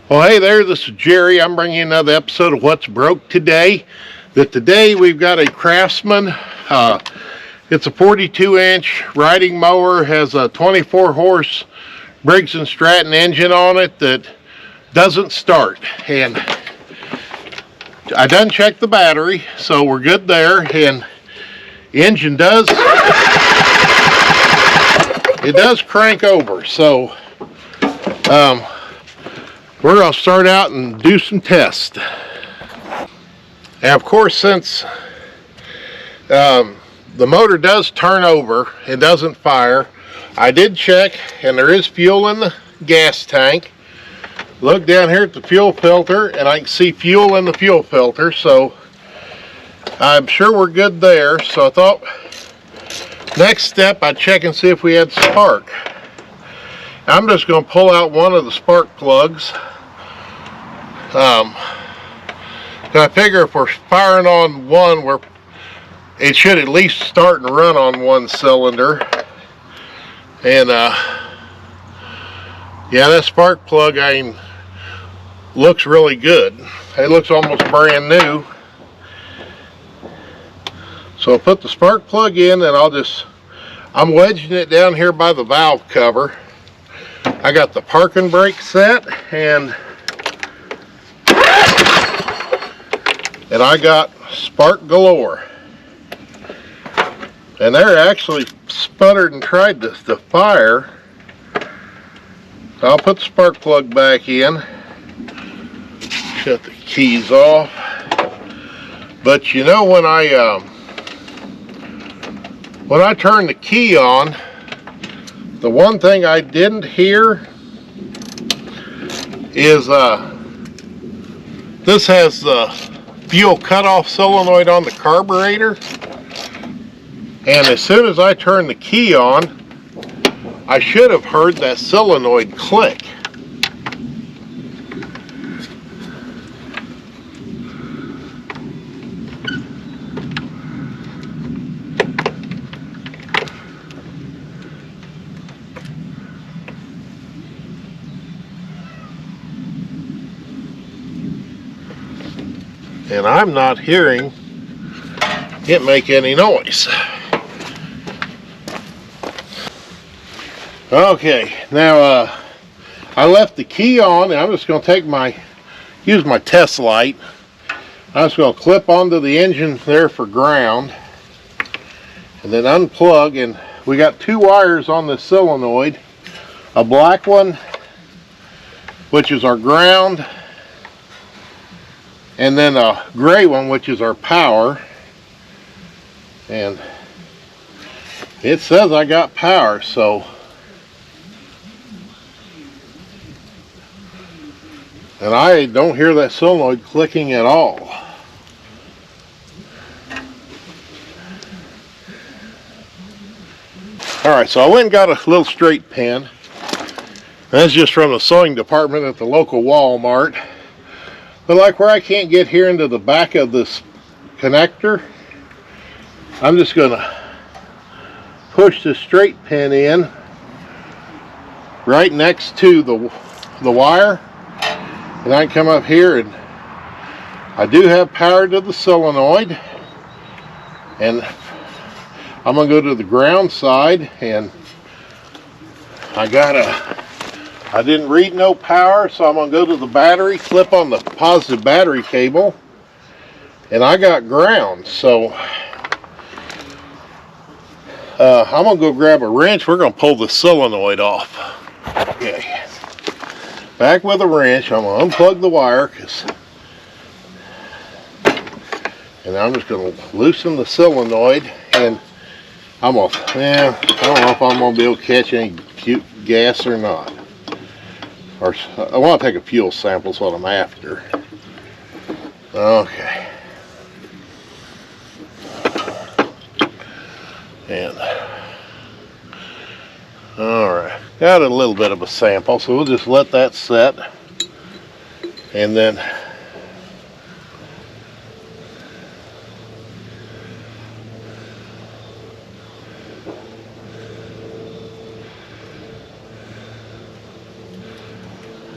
Well, hey there, this is Jerry. I'm bringing you another episode of What's Broke Today. Today we've got a Craftsman. It's a 42-inch riding mower, has a 24-horse Briggs and Stratton engine on it that doesn't start. And I done checked the battery, so we're good there. And the engine does crank over. So we're going to start out and do some tests. And of course, since the motor does turn over, it doesn't fire, I did check, and there is fuel in the gas tank. Look down here at the fuel filter, and I can see fuel in the fuel filter, so I'm sure we're good there. So I thought next step I'd check and see if we had spark. I'm just going to pull out one of the spark plugs. I figure if we're firing on one, it should at least start and run on one cylinder. And yeah, that spark plug looks really good. It looks almost brand new. So I'll put the spark plug in, and I'm wedging it down here by the valve cover. I got the parking brake set, and I got spark galore. And they're actually sputtered and tried to fire. So I'll put the spark plug back in. Shut the keys off. But you know, when I turn the key on, the one thing I didn't hear is this has the fuel cutoff solenoid on the carburetor, and as soon as I turn the key on, I should have heard that solenoid click. And I'm not hearing it make any noise. Okay, now I left the key on, and I'm just going to use my test light. I'm just going to clip onto the engine there for ground, and then unplug. And we got two wires on the solenoid, a black one, which is our ground, and then a gray one, which is our power. And it says I got power, so and I don't hear that solenoid clicking at all. Alright, so I went and got a little straight pin. That's just from the sewing department at the local Walmart. But like where I can't get here into the back of this connector, I'm just going to push the straight pin in right next to the wire, and I can come up here, and I do have power to the solenoid, and I'm going to go to the ground side, and I didn't read no power, so I'm going to go to the battery, clip on the positive battery cable, and I got ground. So I'm going to go grab a wrench. We're going to pull the solenoid off. Okay. Back with a wrench. I'm going to unplug the wire, and I'm just going to loosen the solenoid, and I don't know if I'm going to be able to catch any gas or not. Or I want to take a fuel sample, is what I'm after. Okay. And alright, got a little bit of a sample, so we'll just let that set, and then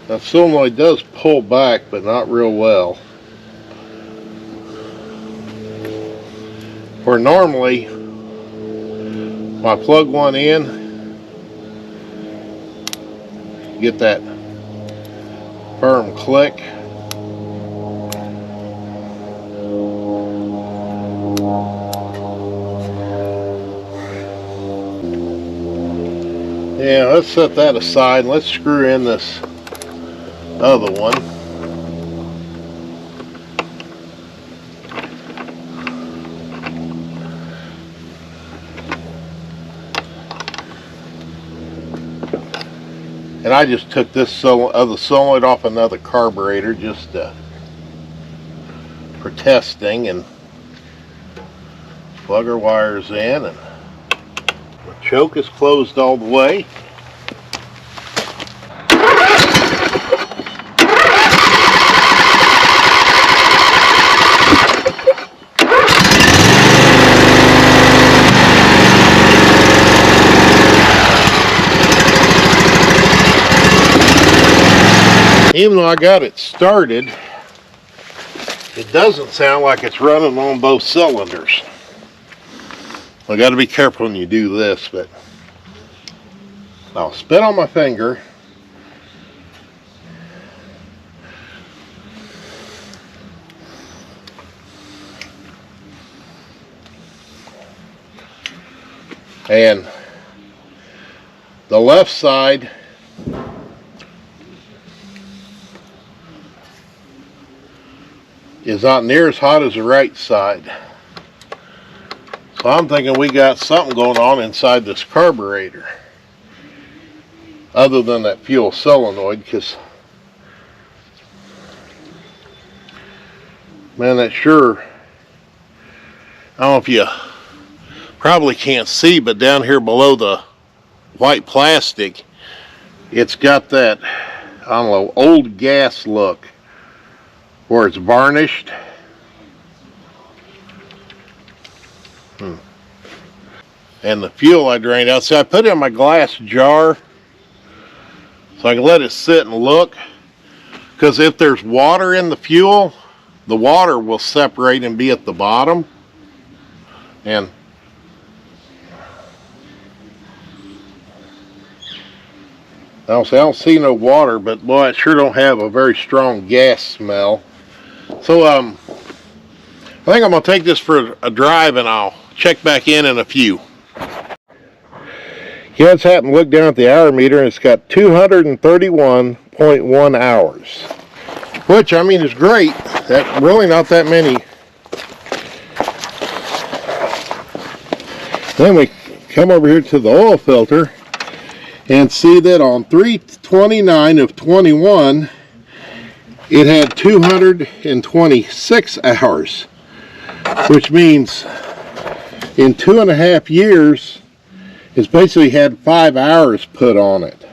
That solenoid does pull back, but not real well. Where normally, when I plug one in, get that firm click. Yeah, let's set that aside and let's screw in this other one. And I just took this other solenoid off another carburetor just for testing, and plug our wires in, and the choke is closed all the way. Even though I got it started, it doesn't sound like it's running on both cylinders. I got to be careful when you do this, but I'll spit on my finger. And the left side is not near as hot as the right side. So I'm thinking we got something going on inside this carburetor, other than that fuel solenoid, because man, that sure, I don't know if you probably can't see, but down here below the white plastic, it's got that, I don't know, old gas look where it's varnished. And the fuel I drained out. See, I put it in my glass jar so I can let it sit and look, because if there's water in the fuel, the water will separate and be at the bottom. And I don't see no water, but boy, it sure don't have a very strong gas smell. So I think I'm gonna take this for a drive, and I'll check back in a few. Yeah, it's happened to look down at the hour meter, and it's got 231.1 hours, which I mean is great. That really not that many. Then we come over here to the oil filter and see that on 3/29 of 21 it had 226 hours, which means in 2.5 years it's basically had 5 hours put on it.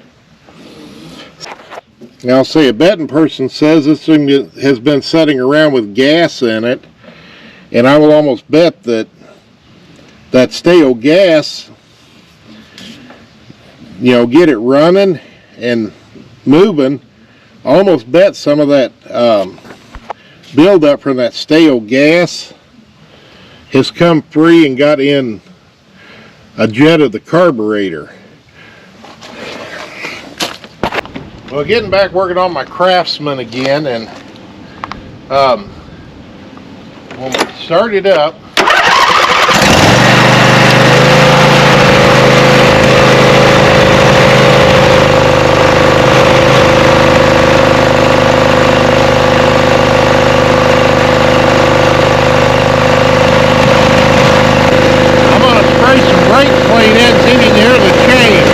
Now, say a betting person says this thing has been sitting around with gas in it, and I will almost bet that that stale gas, you know, get it running and moving, I almost bet some of that buildup from that stale gas has come free and got in a jet of the carburetor. Well, getting back working on my Craftsman again, and when we start it up, I'm going to spray some brake clean in so you can hear the change.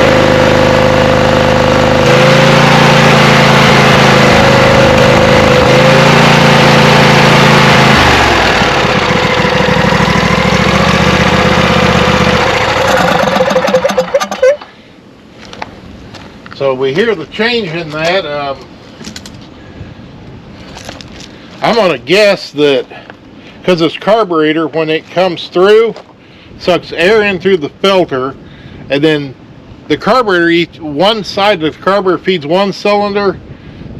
So we hear the change in that. I'm going to guess that because this carburetor, when it comes through, sucks air in through the filter, and then the carburetor, one side of the carburetor feeds one cylinder,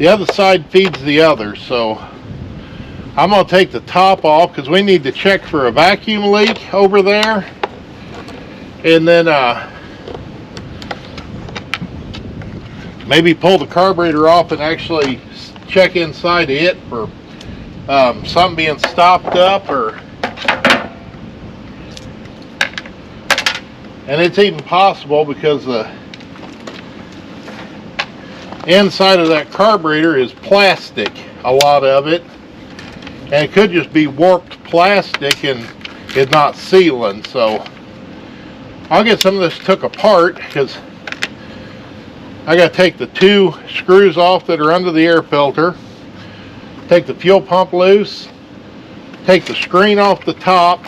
the other side feeds the other. So I'm going to take the top off because we need to check for a vacuum leak over there. And then maybe pull the carburetor off and actually check inside it for something being stopped up, and it's even possible because the inside of that carburetor is plastic, a lot of it, and it could just be warped plastic and it's not sealing. So I'll get some of this took apart because I got to take the 2 screws off that are under the air filter, take the fuel pump loose, take the screen off the top,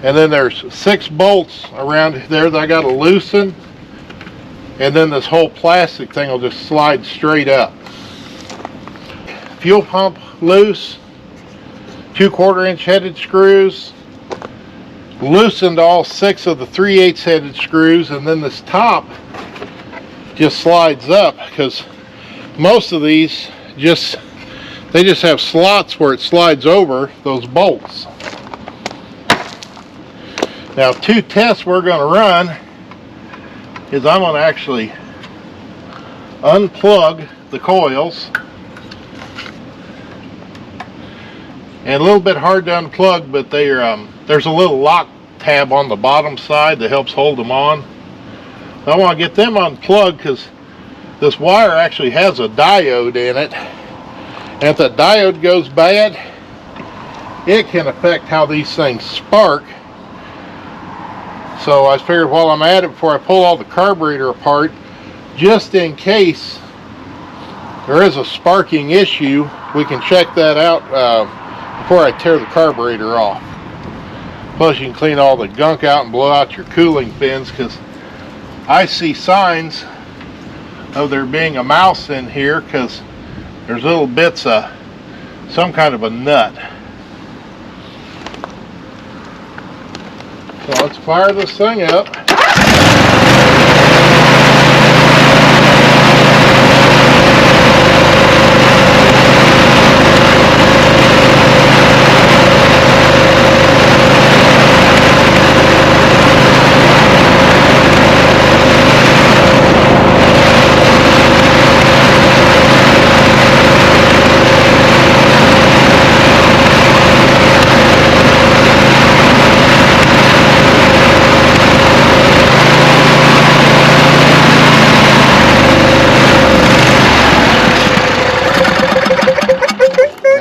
and then there's 6 bolts around there that I got to loosen, and then this whole plastic thing will just slide straight up. Fuel pump loose, 2 1/4-inch headed screws, loosened all 6 of the 3/8 headed screws, and then this top just slides up because most of these they just have slots where it slides over those bolts. Now 2 tests we're going to run is I'm going to actually unplug the coils, and a little bit hard to unplug, but there's a little lock tab on the bottom side that helps hold them on. I want to get them unplugged because this wire actually has a diode in it, and if that diode goes bad, it can affect how these things spark. So I figured while I'm at it, before I pull all the carburetor apart, just in case there is a sparking issue, we can check that out before I tear the carburetor off. Plus you can clean all the gunk out and blow out your cooling fins, because I see signs of there being a mouse in here because there's little bits of some kind of a nut. So let's fire this thing up.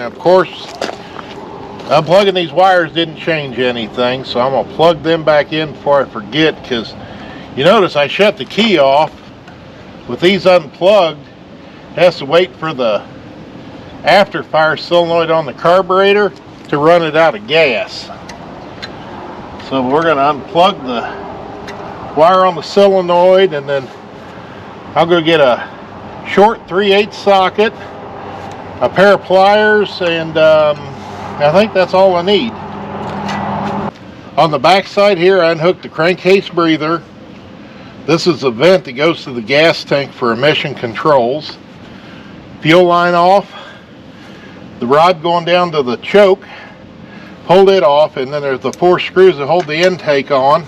Of course, unplugging these wires didn't change anything, so I'm going to plug them back in before I forget, because you notice I shut the key off. With these unplugged, it has to wait for the after fire solenoid on the carburetor to run it out of gas. So we're going to unplug the wire on the solenoid, and then I'll go get a short 3/8 socket, a pair of pliers, and I think that's all I need. On the back side here, I unhooked the crankcase breather. This is the vent that goes to the gas tank for emission controls. Fuel line off. The rod going down to the choke, pulled it off, and then there's the 4 screws that hold the intake on.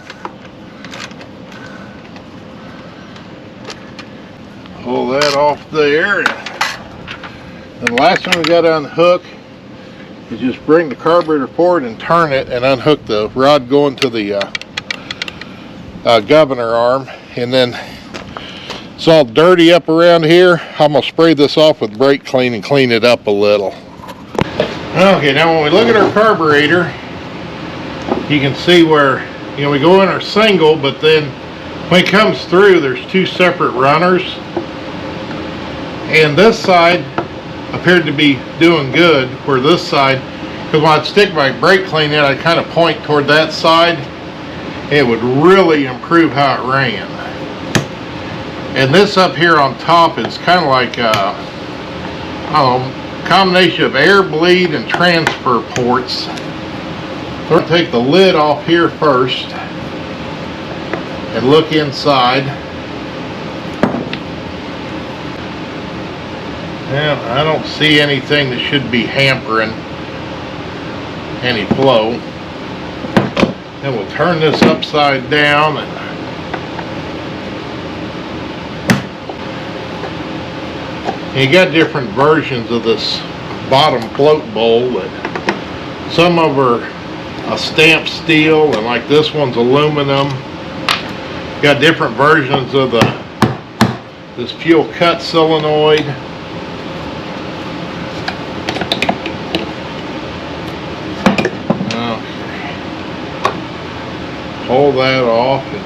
Pull that off there. And the last one we got to unhook is just bring the carburetor forward and turn it and unhook the rod going to the governor arm. And then it's all dirty up around here. I'm going to spray this off with brake clean and clean it up a little. Okay, now when we look at our carburetor, you can see where, we go in our single, but then when it comes through, there's 2 separate runners. And this side appeared to be doing good, where this side, because when I'd stick my brake clean in, I'd kind of point toward that side. It would really improve how it ran. And this up here on top is kind of like I don't know, combination of air bleed and transfer ports. So we're going to take the lid off here first and look inside. And I don't see anything that should be hampering any flow. And we'll turn this upside down, and you got different versions of this bottom float bowl. That some of them are a stamped steel, and like this one's aluminum. Got different versions of this fuel cut solenoid. Pull that off, and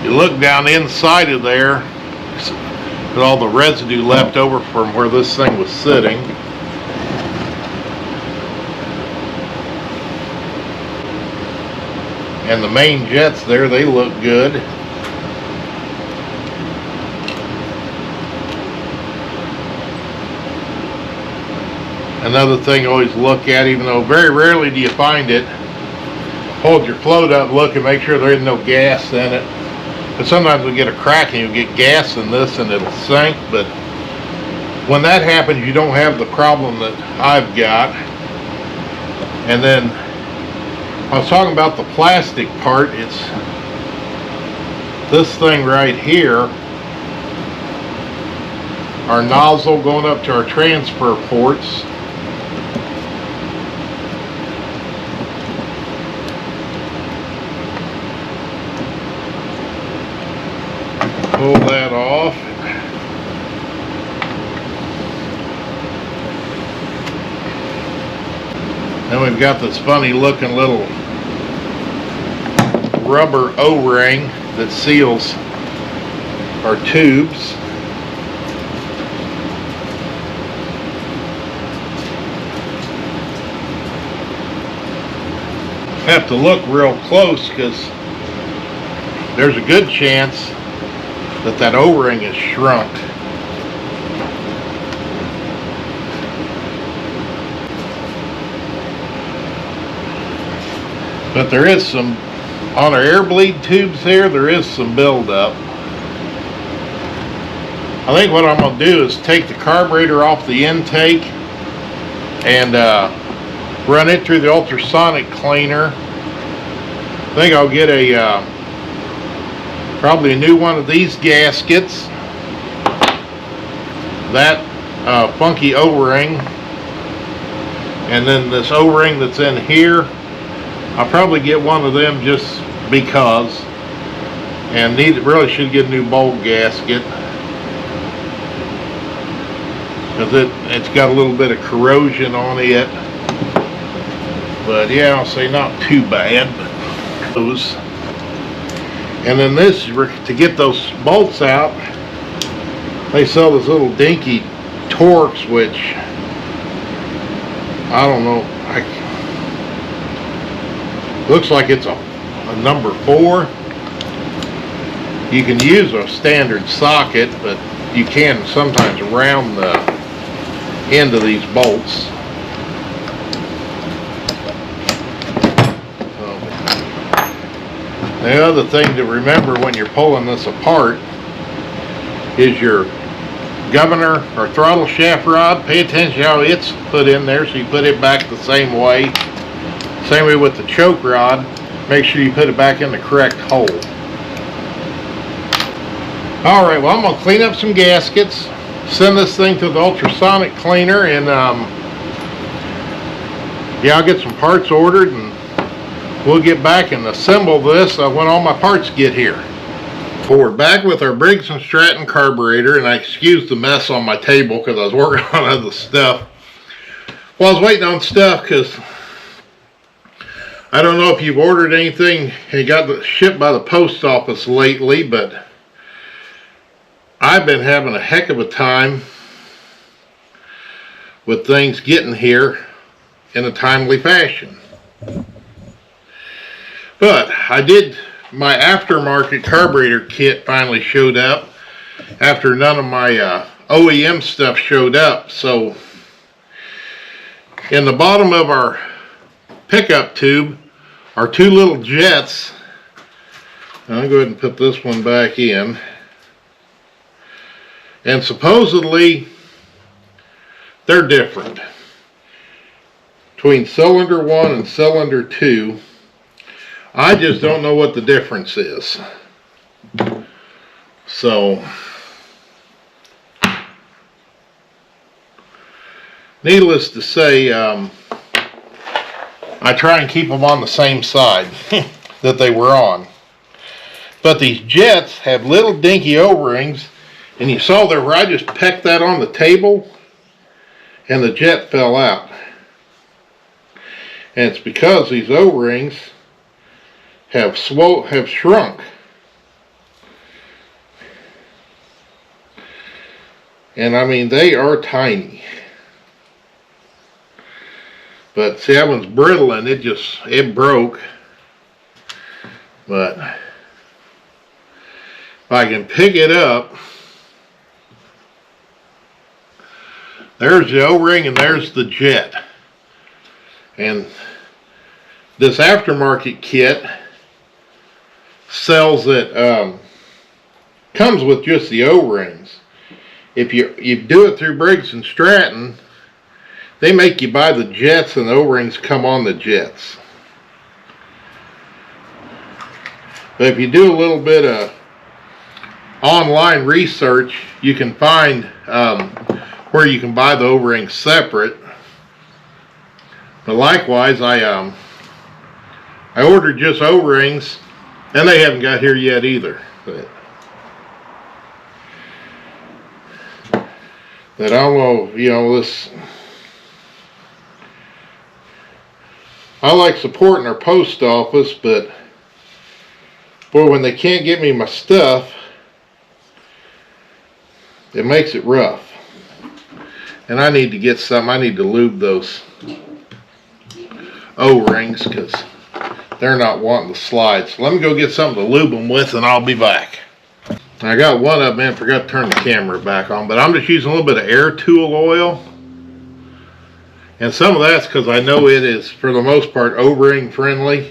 you look down inside of there at all the residue left over from where this thing was sitting. And the main jets there, they look good. Another thing I always look at, even though very rarely do you find it, hold your float up, look and make sure there isn't no gas in it. But sometimes we get a crack and you get gas in this and it'll sink. But when that happens, you don't have the problem that I've got. And then I was talking about the plastic part. It's this thing right here, our nozzle going up to our transfer ports. Pull that off. Then we've got this funny looking little rubber O-ring that seals our tubes. Have to look real close because there's a good chance that O-ring is shrunk. But there is some, on our air bleed tubes there is some buildup. I think what I'm going to do is take the carburetor off the intake and run it through the ultrasonic cleaner. I think I'll get probably a new one of these gaskets, that funky O-ring, and then this O-ring that's in here. I'll probably get one of them just because, and really should get a new bolt gasket because it's got a little bit of corrosion on it. But yeah, I'll say not too bad. But those. And then this, to get those bolts out, they sell this little dinky Torx, which I don't know, looks like it's a number 4. You can use a standard socket, but you can sometimes round the end of these bolts. The other thing to remember when you're pulling this apart is your governor or throttle shaft rod. Pay attention how it's put in there, so you put it back the same way. Same way with the choke rod. Make sure you put it back in the correct hole. Alright, well, I'm going to clean up some gaskets, send this thing to the ultrasonic cleaner, and yeah, I'll get some parts ordered, and we'll get back and assemble this when all my parts get here. Well, we're back with our Briggs & Stratton carburetor, and I excused the mess on my table because I was working on other stuff. Well, I was waiting on stuff because I don't know if you've ordered anything and got shipped by the post office lately, but I've been having a heck of a time with things getting here in a timely fashion. But I did, my aftermarket carburetor kit finally showed up after none of my OEM stuff showed up. So in the bottom of our pickup tube are 2 little jets. I'll go ahead and put this one back in. And supposedly they're different between cylinder 1 and cylinder 2. I just don't know what the difference is. So needless to say, I try and keep them on the same side that they were on. But these jets have little dinky O-rings, and you saw there where I just pecked that on the table and the jet fell out. And it's because these O-rings have shrunk. And I mean, they are tiny. But see, that one's brittle and it broke. But if I can pick it up, there's the O-ring and there's the jet. And this aftermarket kit sells it, comes with just the O-rings. If you do it through Briggs and Stratton, they make you buy the jets and the O-rings come on the jets. But if you do a little bit of online research, you can find where you can buy the O-rings separate. But likewise, I ordered just O-rings, and they haven't got here yet either. But I don't know, you know, this. I like supporting our post office, but boy, when they can't get me my stuff, it makes it rough. And I need to get some. I need to lube those O-rings because they're not wanting to slide. So let me go get something to lube them with, and I'll be back. I got one of them in, forgot to turn the camera back on, but I'm just using a little bit of air tool oil. And some of that's because I know it is, for the most part, O-ring friendly.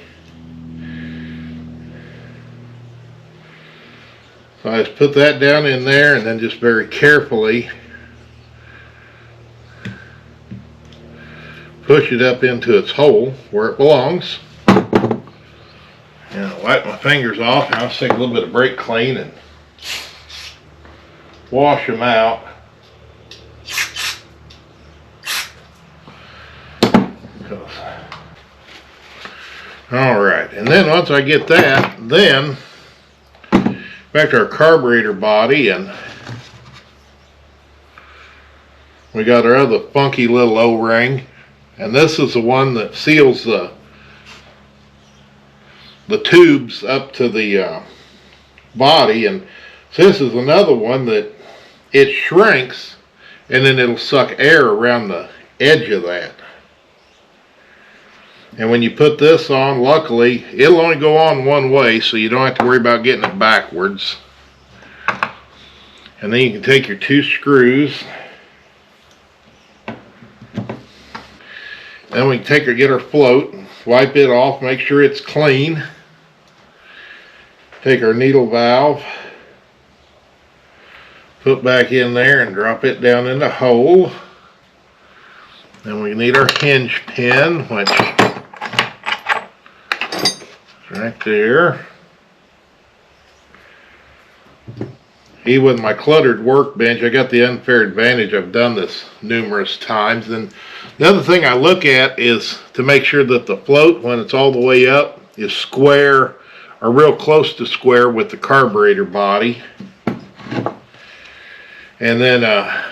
So I just put that down in there and then just very carefully push it up into its hole where it belongs. And I'll wipe my fingers off, and I'll take a little bit of brake clean and wash them out. Alright, and then once I get that, then back to our carburetor body, and we got our other funky little O-ring, and this is the one that seals the tubes up to the body. And so this is another one that it shrinks and then it'll suck air around the edge of that. And when you put this on, luckily it'll only go on one way, so you don't have to worry about getting it backwards. And then you can take your two screws, then we can get our float, wipe it off, make sure it's clean. Take our needle valve, put back in there and drop it down in the hole. Then we need our hinge pin, which is right there. Even with my cluttered workbench, I got the unfair advantage. I've done this numerous times. And the other thing I look at is to make sure that the float, when it's all the way up, is square or real close to square with the carburetor body. And then our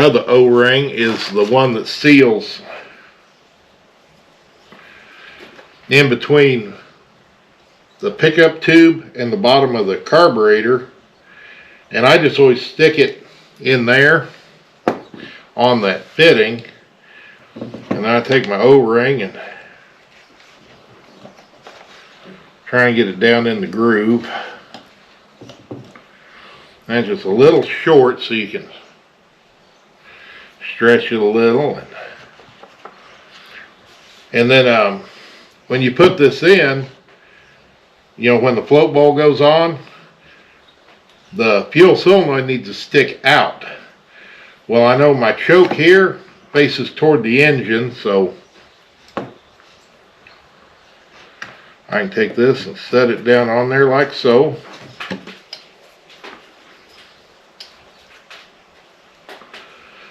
other O-ring is the one that seals in between the pickup tube and the bottom of the carburetor. And I just always stick it in there on that fitting, and then I take my O-ring and try and get it down in the groove. That's just a little short, so you can stretch it a little. And then when you put this in, you know, when the float bowl goes on, the fuel solenoid needs to stick out. Well, I know my choke here faces toward the engine, so I can take this and set it down on there like so.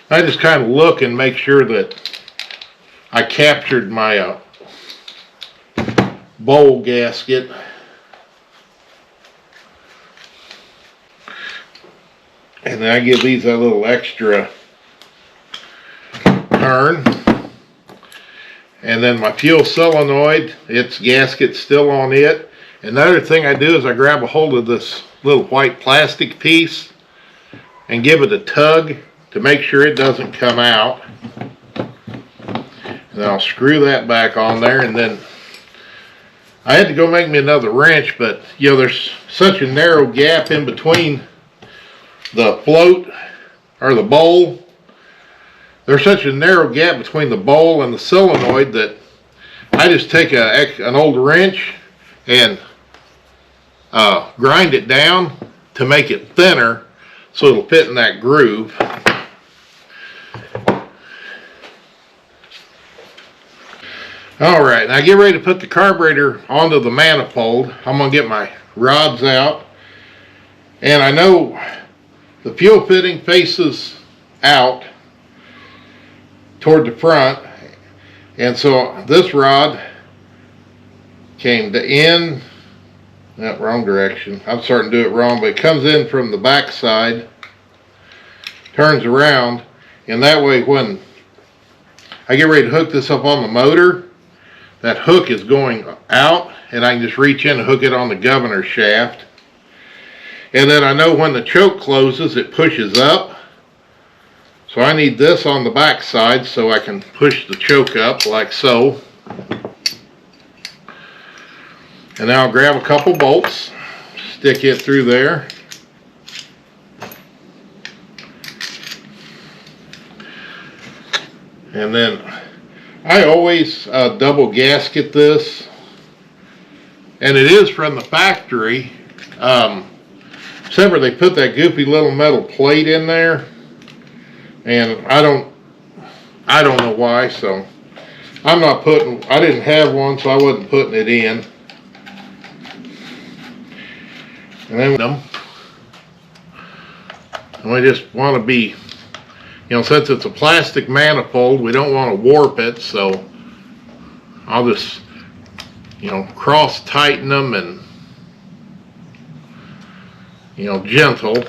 I just kind of look and make sure that I captured my bowl gasket. And then I give these a little extra turn. And then my fuel solenoid, its gasket's still on it. Another thing I do is I grab a hold of this little white plastic piece and give it a tug to make sure it doesn't come out. And I'll screw that back on there, and then I had to go make me another wrench, but you know, there's such a narrow gap in between the float or the bowl. There's such a narrow gap between the bowl and the solenoid that I just take an old wrench and grind it down to make it thinner so it'll fit in that groove. Alright, now get ready to put the carburetor onto the manifold. I'm going to get my rods out. And I know the fuel fitting faces out toward the front. And so this rod came to in, that wrong direction. I'm starting to do it wrong, but it comes in from the back side, turns around, and that way when I get ready to hook this up on the motor, that hook is going out, and I can just reach in and hook it on the governor shaft. And then I know when the choke closes, it pushes up. So I need this on the back side so I can push the choke up like so. And now I'll grab a couple bolts, stick it through there. And then I always double gasket this, and it is from the factory, except for they put that goofy little metal plate in there, and I don't know why, so I didn't have one, so I wasn't putting it in. And then we just want to be, you know, since it's a plastic manifold, we don't want to warp it, so I'll just, you know, cross tighten them and, you know, gentle.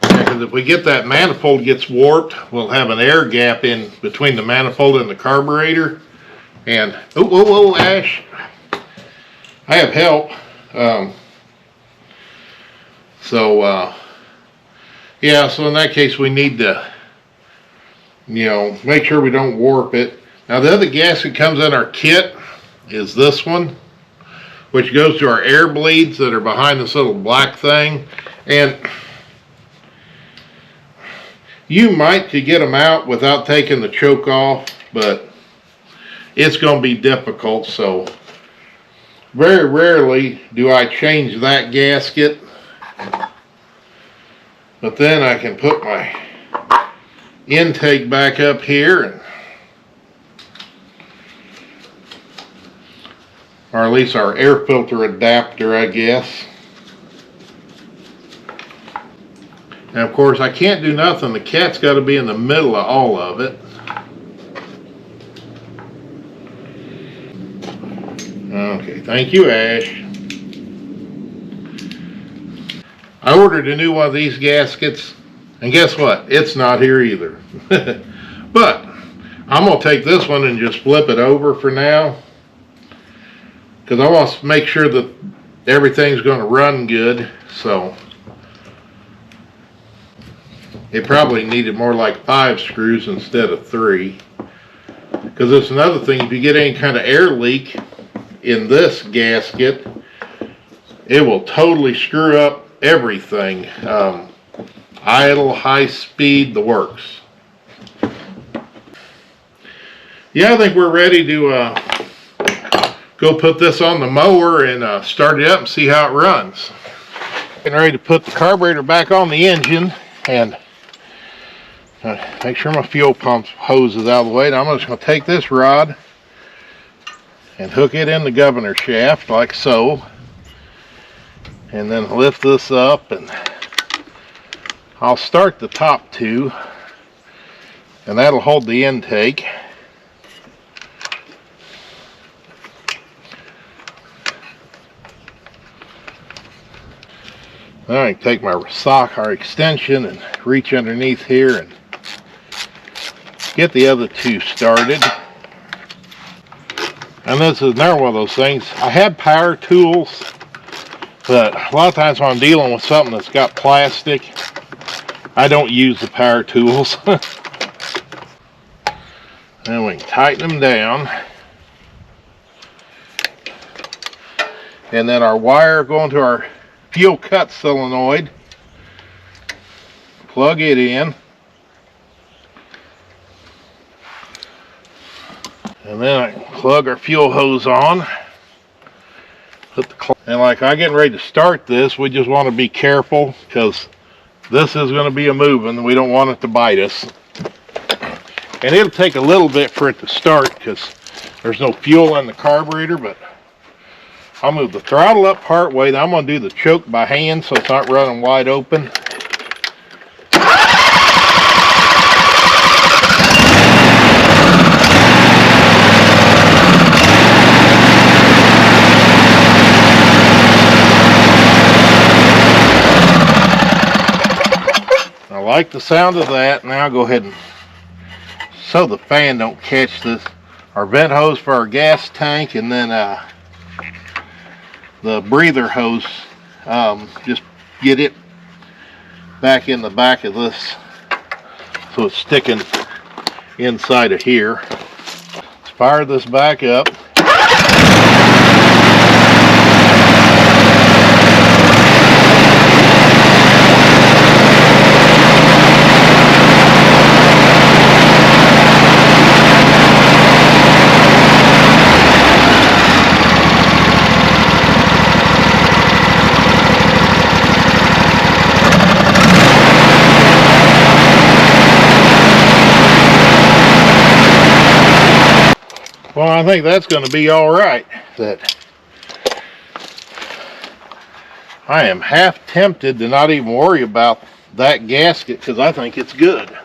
Because if we get that manifold gets warped, we'll have an air gap in between the manifold and the carburetor. And, whoa, Ash, I have help. Yeah, so in that case we need to, you know, make sure we don't warp it. Now the other gasket comes in our kit is this one, which goes to our air bleeds that are behind this little black thing. And you might could get them out without taking the choke off, but it's going to be difficult, so very rarely do I change that gasket. But then I can put my intake back up here, and, or at least our air filter adapter, I guess. And of course I can't do nothing. The cat's got to be in the middle of all of it. Okay, thank you, Ash. I ordered a new one of these gaskets, and guess what? It's not here either. But I'm going to take this one and just flip it over for now, because I want to make sure that everything's going to run good. So it probably needed more like 5 screws instead of 3, because it's another thing, if you get any kind of air leak in this gasket, it will totally screw up everything. Idle, high speed, the works. yeah, I think we're ready to go put this on the mower and start it up and see how it runs. Getting ready to put the carburetor back on the engine and make sure my fuel pump hose is out of the way. Now I'm just going to take this rod and hook it in the governor shaft like so, and then lift this up, and I'll start the top two, and that'll hold the intake. Then I can take my sock or extension and reach underneath here and get the other two started. And this is another one of those things. I have power tools, but a lot of times when I'm dealing with something that's got plastic, I don't use the power tools. Then we can tighten them down. And then our wire going to our fuel cut solenoid. Plug it in. And then I can plug our fuel hose on. And like I'm getting ready to start this, we just want to be careful because this is going to be a moving. We don't want it to bite us. And it'll take a little bit for it to start because there's no fuel in the carburetor, but I'll move the throttle up part way. Then I'm going to do the choke by hand so it's not running wide open. I like the sound of that. Now I'll go ahead and, so the fan don't catch this, our vent hose for our gas tank, and then the breather hose, just get it back in the back of this so it's sticking inside of here. Let's fire this back up. Well, I think that's going to be all right. That I am half tempted to not even worry about that gasket because I think it's good.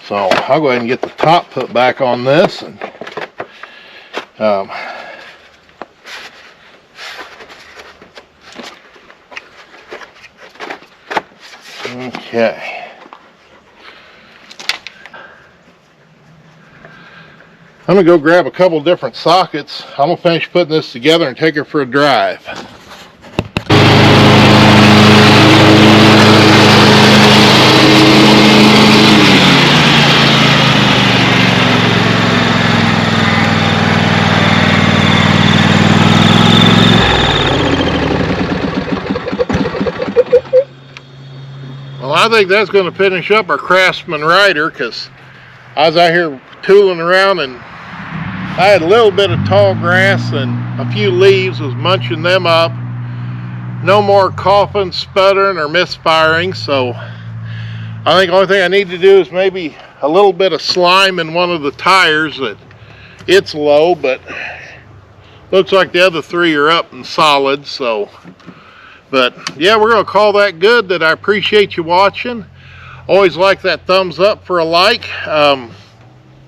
So I'll go ahead and get the top put back on this. And okay. I'm going to go grab a couple different sockets. I'm going to finish putting this together and take it for a drive. Well, I think that's going to finish up our Craftsman rider because I was out here tooling around and I had a little bit of tall grass and a few leaves, was munching them up. No more coughing, sputtering, or misfiring, so I think the only thing I need to do is maybe a little bit of slime in one of the tires. That it's low, but looks like the other three are up and solid. So, but yeah, we're going to call that good. That I appreciate you watching. Always like that thumbs up for a like.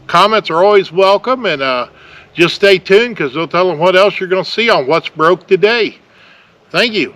Comments are always welcome, and just stay tuned because they'll tell them what else you're going to see on What's Broke Today. Thank you.